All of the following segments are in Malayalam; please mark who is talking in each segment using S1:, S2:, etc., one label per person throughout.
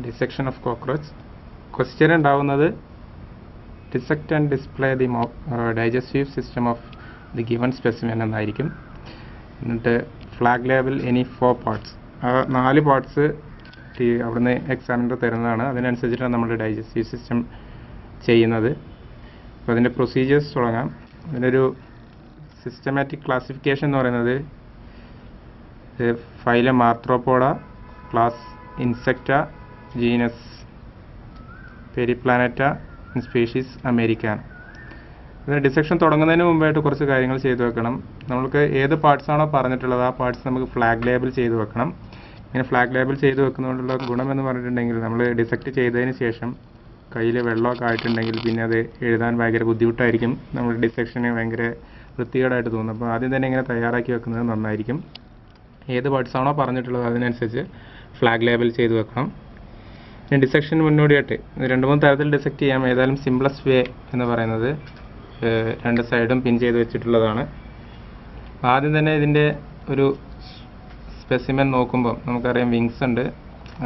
S1: dissection of cockroach. Question ഉണ്ടാവുന്നത് dissect and display the digestive system of the given specimen എന്നായിരിക്കും. എന്നിട്ട് flag label any 4 parts, 4 parts അവിടുന്ന് എക്സാമിനർ തരുന്നതാണ്. അതിനനുസരിച്ചിട്ടാണ് നമ്മൾ ഡൈജസ്റ്റീവ് സിസ്റ്റം ചെയ്യുന്നത്. അപ്പോൾ അതിൻ്റെ പ്രൊസീജിയേഴ്സ് തുടങ്ങാം. അതിനൊരു സിസ്റ്റമാറ്റിക് ക്ലാസിഫിക്കേഷൻ എന്ന് പറയുന്നത് phylum ആർത്രോപോഡ, class Insecta, genus പെരിപ്ലാനറ്റ, species അമേരിക്കാൻ. ഇത് ഡിസെക്ഷൻ തുടങ്ങുന്നതിന് മുമ്പായിട്ട് കുറച്ച് കാര്യങ്ങൾ ചെയ്തു വെക്കണം. നമ്മൾക്ക് ഏത് പാർട്സ് ആണോ പറഞ്ഞിട്ടുള്ളത് ആ പാർട്സ് നമുക്ക് ഫ്ലാഗ് ലേബൽ ചെയ്ത് വെക്കണം. ഇങ്ങനെ ഫ്ലാഗ് ലേബൽ ചെയ്ത് വെക്കുന്നതുകൊണ്ടുള്ള ഗുണമെന്ന് പറഞ്ഞിട്ടുണ്ടെങ്കിൽ നമ്മൾ ഡിസെക്റ്റ് ചെയ്തതിന് ശേഷം കയ്യിൽ വെള്ളമൊക്കെ ആയിട്ടുണ്ടെങ്കിൽ പിന്നെ അത് എഴുതാൻ ഭയങ്കര ബുദ്ധിമുട്ടായിരിക്കും. നമ്മൾ ഡിസെക്ഷന് ഭയങ്കര വൃത്തികേടായിട്ട് തോന്നും. അപ്പോൾ ആദ്യം തന്നെ ഇങ്ങനെ തയ്യാറാക്കി വെക്കുന്നത് നന്നായിരിക്കും. ഏത് പാർട്സ് ആണോ പറഞ്ഞിട്ടുള്ളത് അതിനനുസരിച്ച് ഫ്ലാഗ് ലേബൽ ചെയ്ത് വെക്കണം. പിന്നെ ഡിസെക്ഷന് മുന്നോടിയായിട്ട് 2-3 തരത്തിൽ ഡിസെക്റ്റ് ചെയ്യാം. ഏതായാലും സിംപ്ലസ്റ്റ് വേ എന്ന് പറയുന്നത് 2 സൈഡും പിൻ ചെയ്ത് വെച്ചിട്ടുള്ളതാണ്. ആദ്യം തന്നെ ഇതിൻ്റെ ഒരു സ്പെസിമെൻ നോക്കുമ്പോൾ നമുക്കറിയാം വിങ്സ് ഉണ്ട്,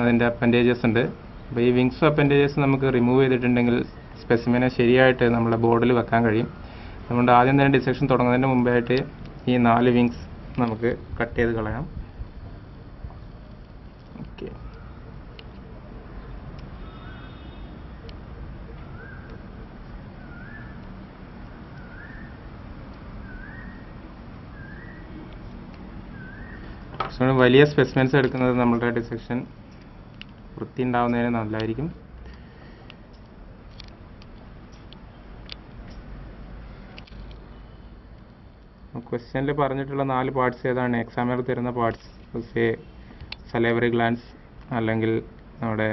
S1: അതിൻ്റെ അപ്പൻഡേജസ് ഉണ്ട്. അപ്പോൾ ഈ വിങ്സും അപ്പൻഡേജസും നമുക്ക് റിമൂവ് ചെയ്തിട്ടുണ്ടെങ്കിൽ സ്പെസിമെനെ ശരിയായിട്ട് നമ്മുടെ ബോർഡിൽ വെക്കാൻ കഴിയും. അതുകൊണ്ട് ആദ്യം തന്നെ ഡിസെക്ഷൻ തുടങ്ങുന്നതിന് മുമ്പായിട്ട് ഈ 4 വിങ്സ് നമുക്ക് കട്ട് ചെയ്ത് കളയാം. ഓക്കെ, വലിയ സ്പെസിമെൻസ് എടുക്കുന്നത് നമ്മളുടെ ഡിസെക്ഷൻ വൃത്തി ഉണ്ടാവുന്നതിന് നല്ലതായിരിക്കും. ക്വസ്റ്റ്യനിൽ പറഞ്ഞിട്ടുള്ള 4 പാർട്സ് ഏതാണ്? എക്സാമിനർ തരുന്ന പാർട്സ് സലേവറി ഗ്ലാൻസ്, അല്ലെങ്കിൽ നമ്മുടെ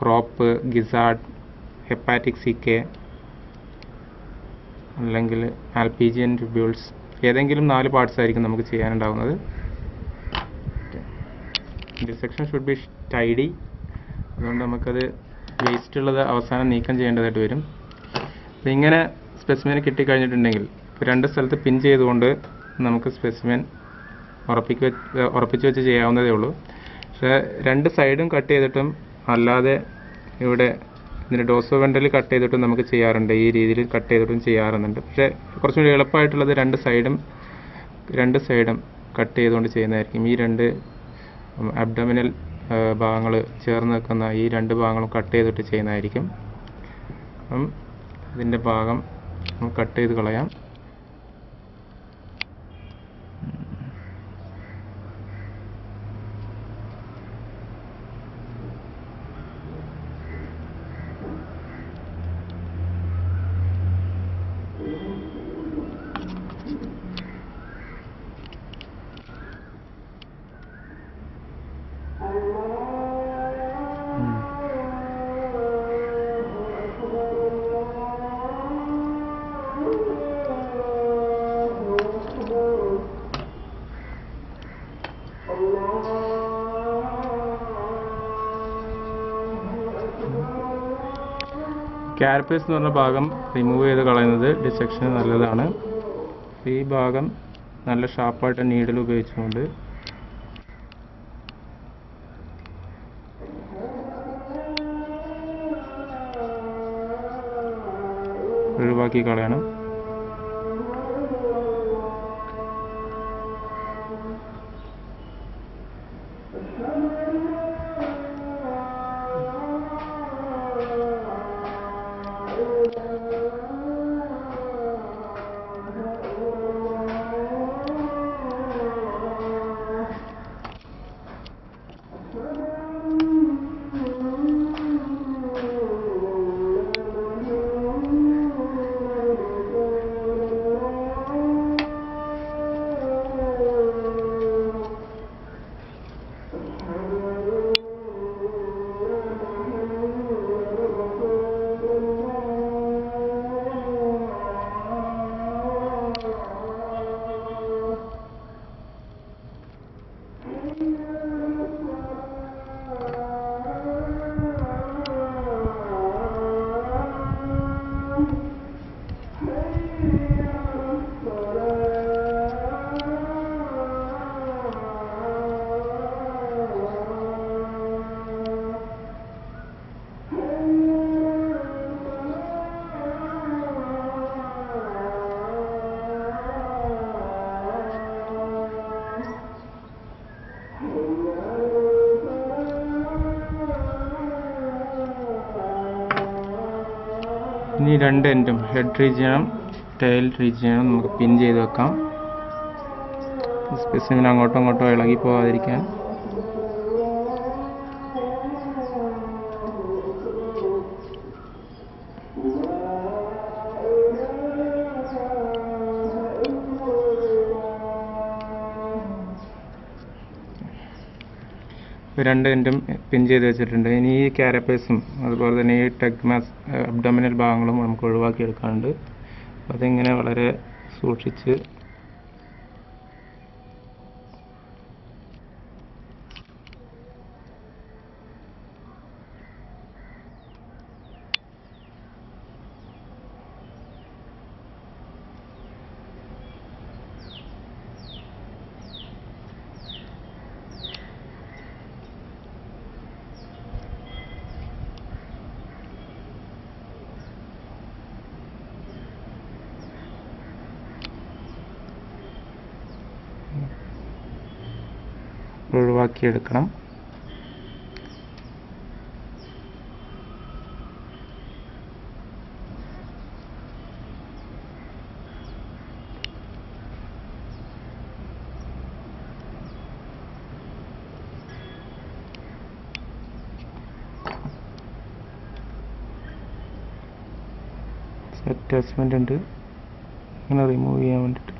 S1: ക്രോപ്പ്, ഗിസാർഡ്, ഹെപ്പാറ്റിക് സിക്കെ, അല്ലെങ്കിൽ ആൽപീജിയൻ ട്യൂബ്യൂൾസ്. ഏതെങ്കിലും 4 പാർട്സ് ആയിരിക്കും നമുക്ക് ചെയ്യാനുണ്ടാവുന്നത്. Dissection should be tidy. അതുകൊണ്ട് നമുക്കത് വേസ്റ്റ് ഉള്ളത് അവസാനം നീക്കം ചെയ്യേണ്ടതായിട്ട് വരും. അപ്പോൾ ഇങ്ങനെ സ്പെസിമെൻ കിട്ടിക്കഴിഞ്ഞിട്ടുണ്ടെങ്കിൽ 2 സ്ഥലത്ത് പിൻ ചെയ്തുകൊണ്ട് നമുക്ക് സ്പെസിമെൻ ഉറപ്പിച്ച് വെച്ച് ചെയ്യാവുന്നതേ ഉള്ളൂ. പക്ഷേ 2 സൈഡും കട്ട് ചെയ്തിട്ടും അല്ലാതെ ഇവിടെ ഇതിൻ്റെ ഡോസോ വെൻട്രൽ കട്ട് ചെയ്തിട്ടും നമുക്ക് ചെയ്യാറുണ്ട്. ഈ രീതിയിൽ കട്ട് ചെയ്തിട്ടും ചെയ്യാറുണ്ട്. പക്ഷേ കുറച്ചും കൂടി എളുപ്പമായിട്ടുള്ളത് 2 സൈഡും കട്ട് ചെയ്തുകൊണ്ട് ചെയ്യുന്നതായിരിക്കും. ഈ 2 അബ്ഡോമിനൽ ഭാഗങ്ങൾ ചേർന്ന് നിൽക്കുന്ന ഈ 2 ഭാഗങ്ങളും കട്ട് ചെയ്തിട്ട് ചെയ്യുന്നതായിരിക്കും. അപ്പം ഇതിൻ്റെ ഭാഗം നമുക്ക് കട്ട് ചെയ്ത് കളയാം. ക്യാരപ്പേസ് എന്ന് പറഞ്ഞ ഭാഗം റിമൂവ് ചെയ്ത് കളയുന്നത് ഡിസെക്ഷന് നല്ലതാണ്. ഈ ഭാഗം നല്ല ഷാർപ്പായിട്ട് നീഡിൽ ഉപയോഗിച്ചുകൊണ്ട് ഒഴിവാക്കി കളയണം. ഇനി രണ്ട് എൻഡും ഹെഡ് റീജിയനും ടെയിൽ റീജിയനും നമുക്ക് പിൻ ചെയ്ത് വെക്കാം. സ്പെസിമെൻ അങ്ങോട്ടും ഇങ്ങോട്ടും ഇളകി പോകാതിരിക്കാൻ. രണ്ട് എൻഡും പിൻ ചെയ്ത് വെച്ചിട്ടുണ്ട്. ഇനി ഈ കാരപ്പേസും അതുപോലെ തന്നെ ഈ ടെഗ്മാസ് അബ്ഡോമിനൽ ഭാഗങ്ങളും നമുക്ക് ഒഴിവാക്കിയെടുക്കാനുണ്ട്. അതിങ്ങനെ വളരെ സൂക്ഷിച്ച് ഒഴിവാക്കിയെടുക്കണം. അറ്റാച്ച്മെന്റ് ഉണ്ട്, ഇങ്ങനെ റിമൂവ് ചെയ്യാൻ വേണ്ടിയിട്ട്.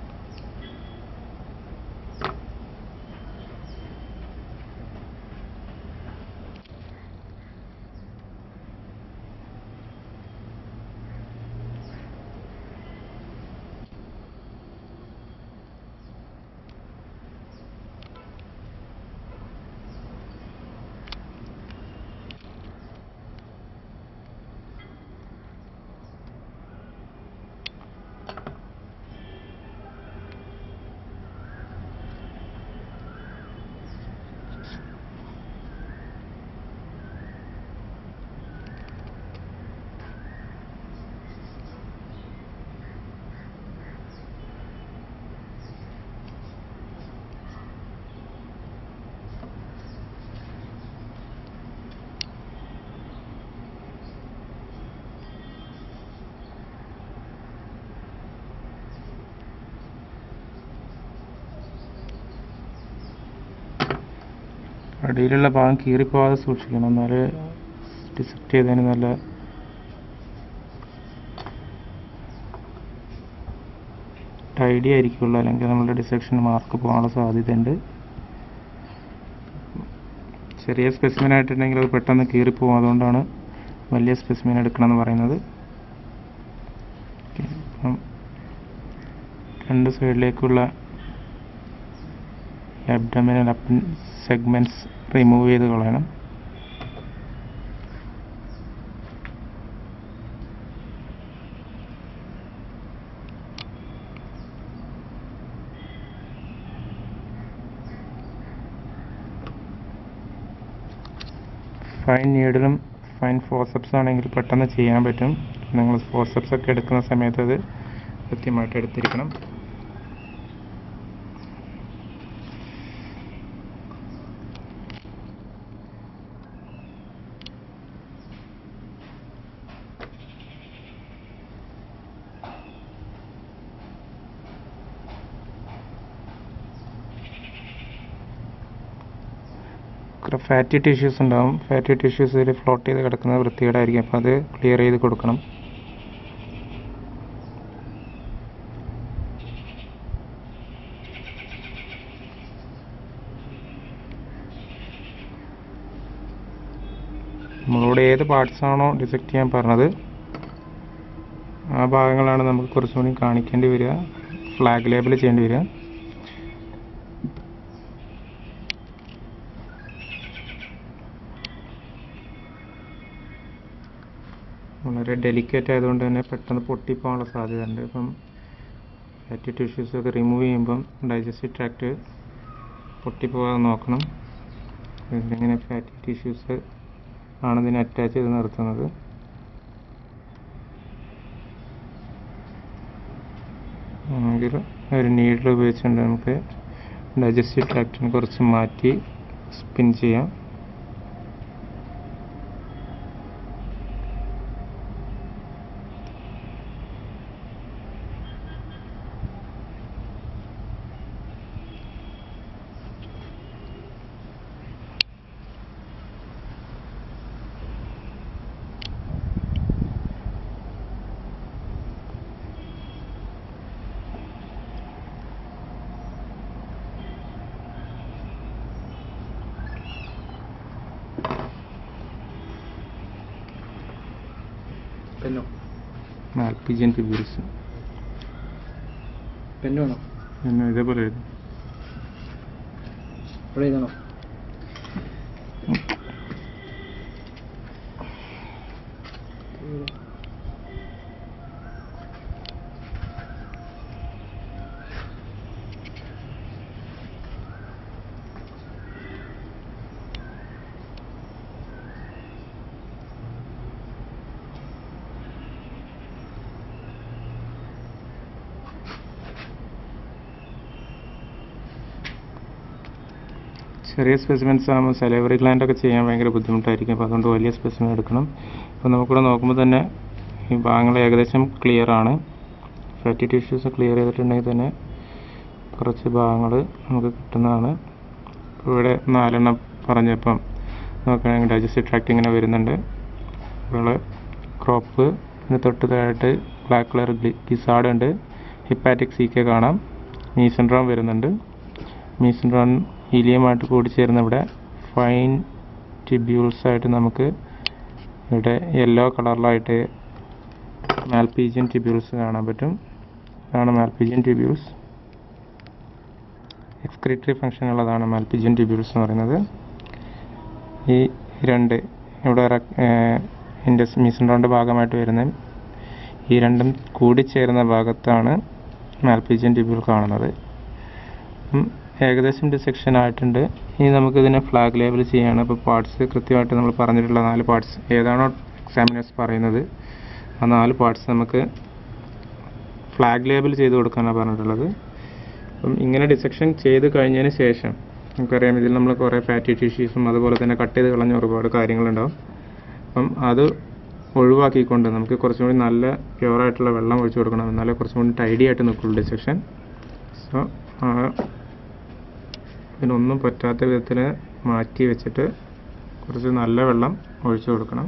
S1: അടിയിലുള്ള ഭാഗം കീറിപ്പോവാതെ സൂക്ഷിക്കണം, എന്നാലേ ഡിസെക്ട് ചെയ്തതിന് നല്ല ടൈഡി ആയിരിക്കുള്ളൂ, അല്ലെങ്കിൽ നമ്മുടെ ഡിസെക്ഷൻ മാർക്ക് പോകാനുള്ള സാധ്യതയുണ്ട്. ചെറിയ സ്പെസിമെൻ ആയിട്ടുണ്ടെങ്കിൽ അത് പെട്ടെന്ന് കീറിപ്പോകും, അതുകൊണ്ടാണ് വലിയ സ്പെസിമെൻ എടുക്കണം എന്ന് പറയുന്നത്. അപ്പം രണ്ട് സൈഡിലേക്കുള്ള അബ്ഡോമിനൽ സെഗ്മെന്റ്സ് റിമൂവ് ചെയ്ത് കളയണം. ഫൈൻ നീഡിലും ഫൈൻ ഫോർസെപ്സ് ആണെങ്കിൽ പെട്ടെന്ന് ചെയ്യാൻ പറ്റും. നിങ്ങൾ ഫോർസെപ്സ് ഒക്കെ എടുക്കുന്ന സമയത്ത് അത് കൃത്യമായിട്ട് എടുത്തിരിക്കണം. ഫാറ്റി ടിഷ്യൂസ് ഉണ്ടാവും. ഫാറ്റി ടിഷ്യൂസ് ഇതിൽ ഫ്ലോട്ട് ചെയ്ത് കിടക്കുന്നത് വൃത്തികേടായിരിക്കും, അപ്പോൾ അത് ക്ലിയർ ചെയ്ത് കൊടുക്കണം. നമ്മളോട് ഏത് പാർട്സ് ആണോ ഡിസെക്ട് ചെയ്യാൻ പറഞ്ഞത് ആ ഭാഗങ്ങളാണ് നമുക്ക് കുറച്ചുകൂടി കാണിക്കേണ്ടി വരിക, ഫ്ലാഗ് ലേബിൾ ചെയ്യേണ്ടി വരിക. വളരെ ഡെലിക്കേറ്റ് ആയതുകൊണ്ട് തന്നെ പെട്ടെന്ന് പൊട്ടിപ്പോകാനുള്ള സാധ്യതയുണ്ട്. ഇപ്പം ഫാറ്റി ടിഷ്യൂസ് ഒക്കെ റിമൂവ് ചെയ്യുമ്പം ഡൈജസ്റ്റീവ് ട്രാക്ട് പൊട്ടിപ്പോകാതെ നോക്കണം. ഇങ്ങനെ ഫാറ്റി ടിഷ്യൂസ് ആണ് ഇതിനെ അറ്റാച്ച് ചെയ്ത് നിർത്തുന്നത്. ആണെങ്കിൽ ഒരു നീഡിൽ ഉപയോഗിച്ചുകൊണ്ട് നമുക്ക് ഡൈജസ്റ്റീവ് ട്രാക്റ്റിനെ കുറച്ച് മാറ്റി സ്പിൻ ചെയ്യാം.
S2: പെന്നോ
S1: മാൽപിജിയൻ ട്യൂബ്യൂൾസ്.
S2: പെന്നാണോ?
S1: പിന്നെ ഇതേപോലെ എഴുതും.
S2: ഇവിടെ എഴുതണോ?
S1: ചെറിയ സ്പെസിമെൻസ് ആകുമ്പോൾ സലൈവറി ഗ്ലാൻഡൊക്കെ ചെയ്യാൻ ഭയങ്കര ബുദ്ധിമുട്ടായിരിക്കും. അപ്പോൾ അതുകൊണ്ട് വലിയ സ്പെസിമെൻ എടുക്കണം. അപ്പോൾ നമുക്കിവിടെ നോക്കുമ്പോൾ തന്നെ ഈ ഭാഗങ്ങൾ ഏകദേശം ക്ലിയർ ആണ്. ഫാറ്റി ടിഷ്യൂസ് ക്ലിയർ ചെയ്തിട്ടുണ്ടെങ്കിൽ തന്നെ കുറച്ച് ഭാഗങ്ങൾ നമുക്ക് കിട്ടുന്നതാണ്. ഇപ്പോൾ ഇവിടെ 4 എണ്ണം പറഞ്ഞപ്പം നോക്കുകയാണെങ്കിൽ ഡൈജസ്റ്റീവ് ട്രാക്ട് ഇങ്ങനെ വരുന്നുണ്ട്. ഇവിടെ ക്രോപ്പ്, ഇതിന് തൊട്ട് താഴായിട്ട് ബ്ലാക്ക് കളർ ഗിസാർഡ് ഉണ്ട്. ഹിപ്പാറ്റിക് CK കാണാം. മീസെൻഡ്രോം വരുന്നുണ്ട്. മീസെൻഡ്രോം ഹീലിയമായിട്ട് കൂടിച്ചേർന്ന് ഇവിടെ ഫൈൻ ട്യൂബ്യൂൾസ് ആയിട്ട് നമുക്ക് ഇവിടെ യെല്ലോ കളറിലായിട്ട് മാൽപീജിയൻ ട്യൂബ്യൂൾസ് കാണാൻ പറ്റും. ഇതാണ് മാൽപീജിയൻ ട്യൂബ്യൂൾസ്. എക്സ്ക്രീറ്ററി ഫംഗ്ഷൻ ഉള്ളതാണ് മാൽപീജിയൻ ട്യൂബ്യൂൾസ് എന്ന് പറയുന്നത്. ഈ 2 ഇവിടെ മീസെൻഡ്രോമിൻ്റെ ഭാഗമായിട്ട് വരുന്ന ഈ 2ഉം കൂടിച്ചേരുന്ന ഭാഗത്താണ് മാൽപീജിയൻ ട്യൂബ്യൂൾ കാണുന്നത്. ഏകദേശം ഡിസെക്ഷൻ ആയിട്ടുണ്ട്. ഇനി നമുക്കിതിനെ ഫ്ലാഗ് ലേബൽ ചെയ്യാണ്. അപ്പോൾ പാർട്സ് കൃത്യമായിട്ട് നമ്മൾ പറഞ്ഞിട്ടുള്ള 4 പാർട്സ് ഏതാണോ എക്സാമിനേഴ്സ് പറയുന്നത് ആ 4 പാർട്സ് നമുക്ക് ഫ്ലാഗ് ലേബൽ ചെയ്ത് കൊടുക്കാനാണ് പറഞ്ഞിട്ടുള്ളത്. അപ്പം ഇങ്ങനെ ഡിസെക്ഷൻ ചെയ്ത് കഴിഞ്ഞതിന് ശേഷം നമുക്കറിയാം ഇതിൽ നമ്മൾ കുറേ ഫാറ്റി ടിഷ്യൂസും അതുപോലെ തന്നെ കട്ട് ചെയ്ത് കളഞ്ഞ ഒരുപാട് കാര്യങ്ങളുണ്ടാവും. അപ്പം അത് ഒഴിവാക്കിക്കൊണ്ട് നമുക്ക് കുറച്ചും കൂടി നല്ല പ്യുവറായിട്ടുള്ള വെള്ളം ഒഴിച്ചു കൊടുക്കണം. എന്നാലേ കുറച്ചും കൂടി ടൈഡി ആയിട്ട് നിൽക്കുള്ളൂ ഡിസെക്ഷൻ. സോ ഇതിനൊന്നും പറ്റാത്ത വിധത്തിൽ മാറ്റി വെച്ചിട്ട് കുറച്ച് നല്ല വെള്ളം ഒഴിച്ചു കൊടുക്കണം.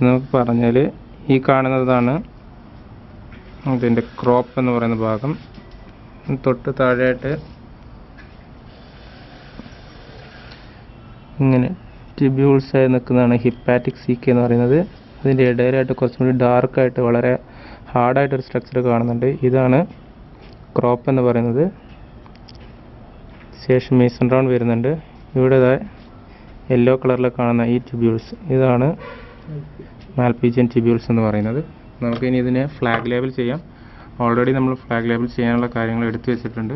S1: നമുക്ക് പറഞ്ഞാൽ ഈ കാണുന്നതാണ് ഇതിൻ്റെ ക്രോപ്പ് എന്ന് പറയുന്ന ഭാഗം. തൊട്ട് താഴെയായിട്ട് ഇങ്ങനെ ട്യൂബ്യൂൾസായി നിൽക്കുന്നതാണ് ഹിപ്പാറ്റിക് CK എന്ന് പറയുന്നത്. അതിൻ്റെ ഇടയിലായിട്ട് കുറച്ചും കൂടി ഡാർക്കായിട്ട് വളരെ ഹാർഡായിട്ടൊരു സ്ട്രക്ചർ കാണുന്നുണ്ട്. ഇതാണ് ക്രോപ്പ് എന്ന് പറയുന്നത്. ശേഷം മീസെൻഡ്രോം വരുന്നുണ്ട്. ഇവിടെ യെല്ലോ കളറിൽ കാണുന്ന ഈ ട്യൂബ്യൂൾസ് ഇതാണ് മാൽപീജിയൻ ട്യൂബ്യൂൾസ് എന്ന് പറയുന്നത്. നമുക്കിനി ഇതിനെ ഫ്ലാഗ് ലേബൽ ചെയ്യാം. ഓൾറെഡി നമ്മൾ ഫ്ലാഗ് ലേബൽ ചെയ്യാനുള്ള കാര്യങ്ങൾ എടുത്തു വെച്ചിട്ടുണ്ട്.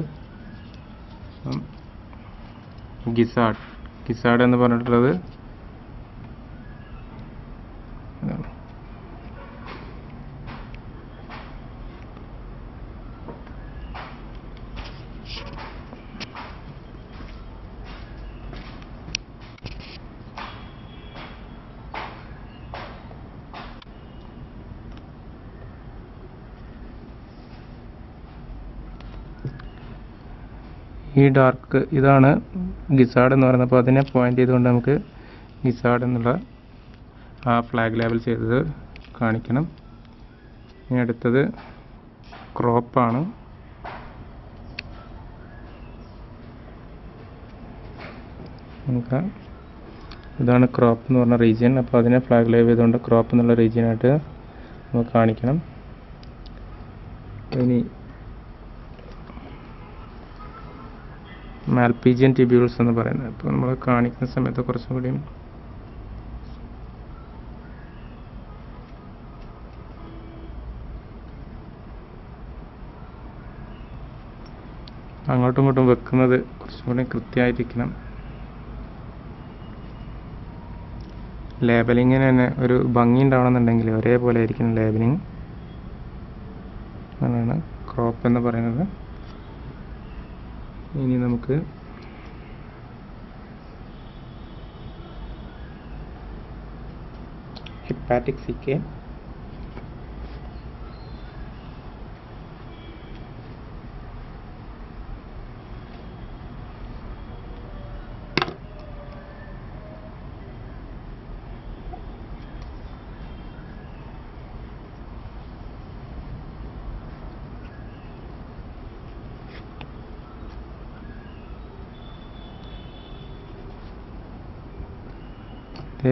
S1: ഗിസാർഡ് എന്ന് പറഞ്ഞിട്ടുള്ളത് ഈ ഡാർക്ക് ഇതാണ് ഗിസാർഡ് എന്ന് പറയുന്നത്. അപ്പോൾ അതിനെ പോയിന്റ് ചെയ്തുകൊണ്ട് നമുക്ക് ഗിസാർഡ് എന്നുള്ള ആ ഫ്ലാഗ് ലേബൽ ചെയ്തത് കാണിക്കണം. ഇനി അടുത്തത് ക്രോപ്പാണ്. നമുക്ക് ഇതാണ് ക്രോപ്പ് എന്ന് പറഞ്ഞ റീജിയൻ. അപ്പോൾ അതിനെ ഫ്ലാഗ് ലേബൽ ചെയ്തുകൊണ്ട് ക്രോപ്പ് എന്നുള്ള റീജിയനായിട്ട് നമുക്ക് കാണിക്കണം. ഇനി മാൽപീജിയൻ ട്യൂബ്യൂൾസ് എന്ന് പറയുന്നത് അപ്പോൾ നമ്മൾ കാണിക്കുന്ന സമയത്ത് കുറച്ചും കൂടി അങ്ങോട്ടും ഇങ്ങോട്ടും വെക്കുന്നത് കുറച്ചും കൂടി കൃത്യമായിരിക്കണം. ലേബലിങ്ങിന് തന്നെ ഒരു ഭംഗി ഉണ്ടാവണമെന്നുണ്ടെങ്കിൽ ഒരേപോലെ ആയിരിക്കണം ലേബലിങ്. അതാണ് ക്രോപ്പ് എന്ന് പറയുന്നത്. ഇനി നമുക്ക് ഹിപ്പാറ്റിക് CK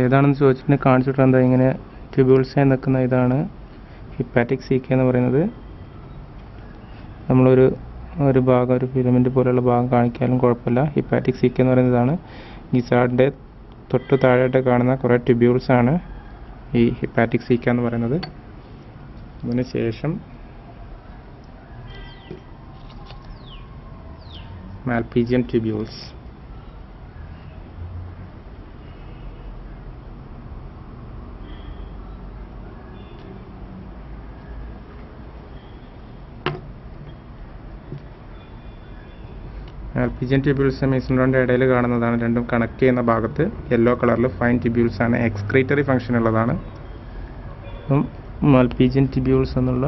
S1: ഏതാണെന്ന് ചോദിച്ചിട്ടുണ്ടെങ്കിൽ കാണിച്ചിട്ട് എന്താ ഇങ്ങനെ ട്യൂബ്യൂൾസായി നിൽക്കുന്ന ഇതാണ് ഹിപ്പാറ്റിക് സീക്ക എന്ന് പറയുന്നത്. നമ്മളൊരു ഭാഗം ഒരു പിരമിഡ് പോലെയുള്ള ഭാഗം കാണിക്കാനും കുഴപ്പമില്ല. ഹിപ്പാറ്റിക് സീക്ക എന്ന് പറയുന്നതാണ്. ഗിസാർഡിൻ്റെ തൊട്ട് താഴെയായിട്ട് കാണുന്ന കുറേ ട്യൂബ്യൂൾസാണ് ഈ ഹിപ്പാറ്റിക് സീക്ക എന്ന് പറയുന്നത്. അതിന് ശേഷം മാൽപീജിയൻ ട്യൂബ്യൂൾസ്. മാൽപീജിയൻ ട്യൂബ്യൂൾസ് മീസൻഡ്രോണിൻ്റെ ഇടയിൽ കാണുന്നതാണ്. രണ്ടും കണക്ട് ചെയ്യുന്ന ഭാഗത്ത് യെല്ലോ കളറിൽ ഫൈൻ ട്യൂബ്യൂൾസ് ആണ്. എക്സ്ക്രീറ്ററി ഫംഗ്ഷൻ ഉള്ളതാണ്. അപ്പം മാൽപീജിയൻ ട്യൂബ്യൂൾസ് എന്നുള്ള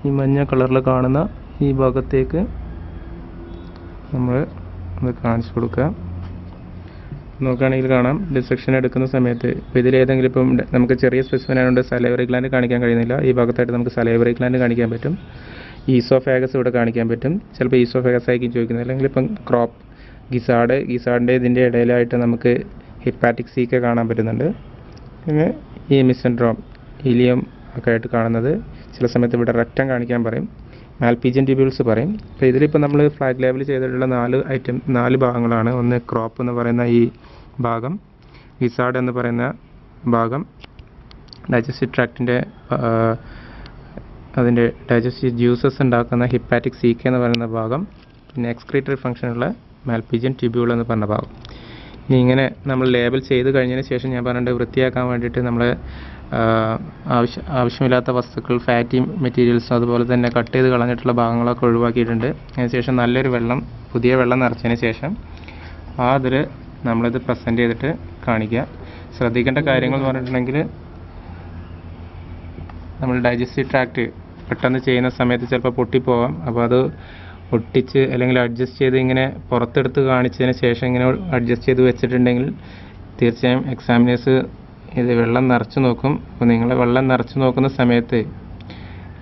S1: ഈ മഞ്ഞ കളറിൽ കാണുന്ന ഈ ഭാഗത്തേക്ക് നമ്മൾ അത് കാണിച്ചു കൊടുക്കുക. നോക്കുകയാണെങ്കിൽ കാണാം ഡിസെക്ഷൻ എടുക്കുന്ന സമയത്ത് ഇപ്പോൾ ഇതിലേതെങ്കിലും ഇപ്പം നമുക്ക് ചെറിയ സ്പെസിഫിൻ ആയതുകൊണ്ട് സലൈവറി ഗ്ലാൻഡ് കാണിക്കാൻ കഴിയുന്നില്ല. ഈ ഭാഗത്തായിട്ട് നമുക്ക് സലൈവറി ഗ്ലാൻഡ് കാണിക്കാൻ പറ്റും. ഈസോഫാഗസ് ഇവിടെ കാണിക്കാൻ പറ്റും. ചിലപ്പോൾ ഈസോഫാഗസ് ആയിരിക്കും ചോദിക്കുന്നത്. അല്ലെങ്കിൽ ഇപ്പം ക്രോപ്പ് ഗിസാർഡിൻ്റെ ഇതിൻ്റെ ഇടയിലായിട്ട് നമുക്ക് ഹിപ്പാറ്റിക് സീക്ക കാണാൻ പറ്റുന്നുണ്ട്. പിന്നെ ഈ മിസൻഡ്രോം ഇലിയം ഒക്കെ ആയിട്ട് കാണുന്നത് ചില സമയത്ത് ഇവിടെ റെക്റ്റം കാണിക്കാൻ പറയും. മാൽപീജിയൻ ട്യൂബ്യൂൾസ് പറയും. അപ്പോൾ ഇതിലിപ്പോൾ നമ്മൾ ഫ്ലാഗ് ലേബിൾ ചെയ്തിട്ടുള്ള 4 ഭാഗങ്ങളാണ്. ഒന്ന് ക്രോപ്പ് എന്ന് പറയുന്ന ഈ ഭാഗം, ഗിസാർഡ് എന്ന് പറയുന്ന ഭാഗം, ഡൈജസ്റ്റീവ് ട്രാക്റ്റിൻ്റെ അതിൻ്റെ ഡൈജസ്റ്റീവ് ജ്യൂസസ് ഉണ്ടാക്കുന്ന ഹിപ്പാറ്റിക് സീക്ക എന്ന് പറയുന്ന ഭാഗം, പിന്നെ എക്സ്ക്രീറ്ററി ഫംഗ്ഷനുള്ള മാൽപീജിയൻ ട്യൂബ്യൂൾ എന്ന് പറഞ്ഞ ഭാഗം. ഇനി ഇങ്ങനെ നമ്മൾ ലേബൽ ചെയ്ത് കഴിഞ്ഞതിന് ശേഷം ഞാൻ പറഞ്ഞിട്ട് വൃത്തിയാക്കാൻ വേണ്ടിയിട്ട് നമ്മൾ ആവശ്യമില്ലാത്ത വസ്തുക്കൾ, ഫാറ്റി മെറ്റീരിയൽസും അതുപോലെ തന്നെ കട്ട് ചെയ്ത് കളഞ്ഞിട്ടുള്ള ഭാഗങ്ങളൊക്കെ ഒഴിവാക്കിയിട്ടുണ്ട്. അതിനുശേഷം നല്ലൊരു പുതിയ വെള്ളം നിറച്ചതിന് ശേഷം അതിൽ നമ്മളിത് പ്രസൻറ്റ് ചെയ്തിട്ട് കാണിക്കുക. ശ്രദ്ധിക്കേണ്ട കാര്യങ്ങൾ എന്ന് പറഞ്ഞിട്ടുണ്ടെങ്കിൽ നമ്മൾ ഡൈജസ്റ്റീവ് ട്രാക്റ്റ് പെട്ടെന്ന് ചെയ്യുന്ന സമയത്ത് ചിലപ്പോൾ പൊട്ടിപ്പോവാം. അപ്പോൾ അത് ഒട്ടിച്ച് അല്ലെങ്കിൽ അഡ്ജസ്റ്റ് ചെയ്ത് ഇങ്ങനെ പുറത്തെടുത്ത് കാണിച്ചതിന് ശേഷം ഇങ്ങനെ അഡ്ജസ്റ്റ് ചെയ്ത് വെച്ചിട്ടുണ്ടെങ്കിൽ തീർച്ചയായും എക്സാമിനേഴ്സ് ഇത് വെള്ളം നിറച്ച് നോക്കും. അപ്പോൾ നിങ്ങൾ വെള്ളം നിറച്ച് നോക്കുന്ന സമയത്ത്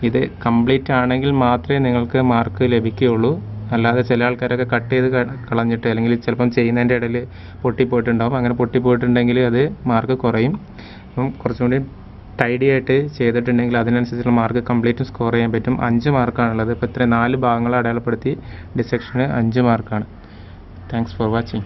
S1: ഇത് കംപ്ലീറ്റ് ആണെങ്കിൽ മാത്രമേ നിങ്ങൾക്ക് മാർക്ക് ലഭിക്കുകയുള്ളൂ. അല്ലാതെ ചില ആൾക്കാരൊക്കെ കട്ട് ചെയ്ത് കളഞ്ഞിട്ട് അല്ലെങ്കിൽ ചിലപ്പം ചെയ്യുന്നതിൻ്റെ ഇടയിൽ പൊട്ടിപ്പോയിട്ടുണ്ടാവും. അങ്ങനെ പൊട്ടിപ്പോയിട്ടുണ്ടെങ്കിൽ അത് മാർക്ക് കുറയും. അപ്പം കുറച്ചും കൂടി ടൈഡി ആയിട്ട് ചെയ്തിട്ടുണ്ടെങ്കിൽ അതിനനുസരിച്ചുള്ള മാർക്ക് കംപ്ലീറ്റ് സ്കോർ ചെയ്യാൻ പറ്റും. 5 മാർക്കാണുള്ളത്. ഇപ്പോൾ ഇത്ര 4 ഭാഗങ്ങൾ അടയാളപ്പെടുത്തി ഡിസെക്ഷന് 5 മാർക്കാണ്. Thanks for watching.